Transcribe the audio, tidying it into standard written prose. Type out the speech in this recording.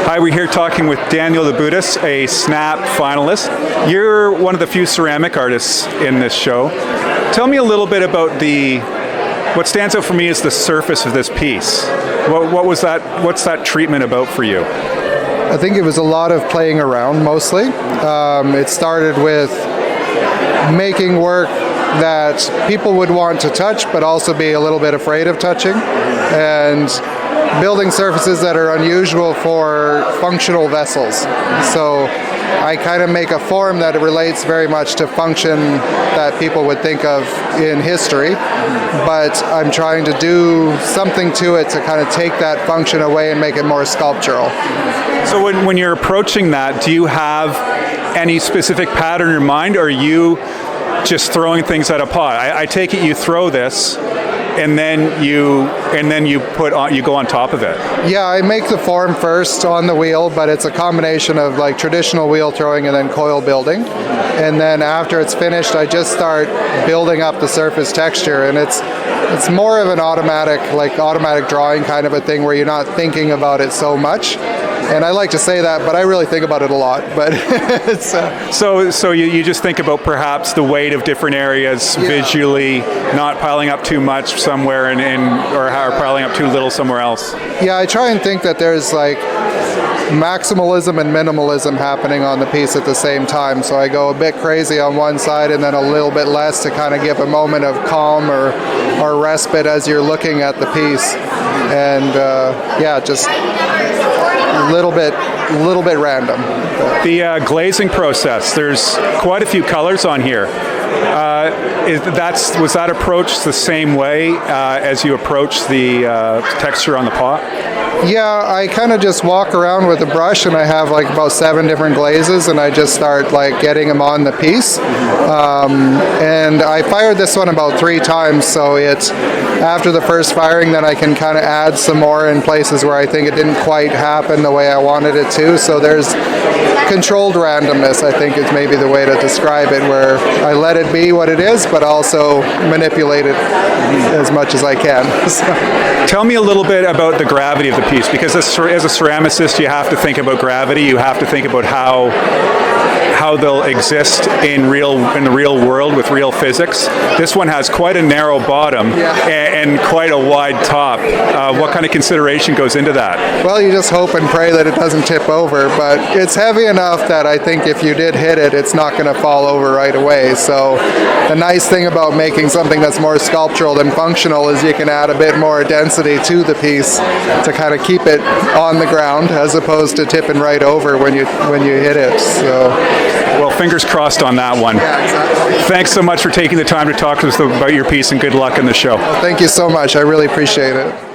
Hi, we're here talking with Daniel Labutes, a SNAP finalist. You're one of the few ceramic artists in this show. Tell me a little bit about what stands out for me is the surface of this piece. What's that treatment about for you? I think it was a lot of playing around mostly. It started with making work that people would want to touch but also be a little bit afraid of touching, and building surfaces that are unusual for functional vessels. So I kind of make a form that relates very much to function that people would think of in history, but I'm trying to do something to it to kind of take that function away and make it more sculptural. So when you're approaching that, do you have any specific pattern in mind, or are you just throwing things at a pot? I take it you throw this and then you go on top of it. Yeah, I make the form first on the wheel, but it's a combination of like traditional wheel throwing and then coil building. And then after it's finished, I just start building up the surface texture, and it's more of an automatic drawing kind of a thing where you're not thinking about it so much. And I like to say that, but I really think about it a lot. But it's, so you just think about perhaps the weight of different areas visually, not piling up too much somewhere or piling up too little somewhere else. Yeah, I try and think that there's like maximalism and minimalism happening on the piece at the same time. So I go a bit crazy on one side and then a little bit less to kind of give a moment of calm or respite as you're looking at the piece. And just a little bit random. The glazing process, there's quite a few colors on here. Was that approached the same way as you approach the texture on the pot? Yeah, I kind of just walk around with a brush, and I have like about 7 different glazes, and I just start like getting them on the piece. And I fired this one about 3 times, so it's after the first firing then I can kind of add some more in places where I think it didn't quite happen the way I wanted it to. So there's controlled randomness, I think, is maybe the way to describe it, where I let it be what it is, but also manipulate it as much as I can. Tell me a little bit about the gravity of the piece, because as a ceramicist, you have to think about gravity. You have to think about how they'll exist in the real world with real physics. This one has quite a narrow bottom and quite a wide top. What kind of consideration goes into that? Well, you just hope and pray that it doesn't tip over, but it's heavy enough that I think if you did hit it, it's not going to fall over right away. So the nice thing about making something that's more sculptural than functional is you can add a bit more density to the piece to kind of keep it on the ground as opposed to tipping right over when you hit it. So. Well, fingers crossed on that one. Yeah, exactly. Thanks so much for taking the time to talk to us about your piece, and good luck in the show. Well, thank you so much. I really appreciate it.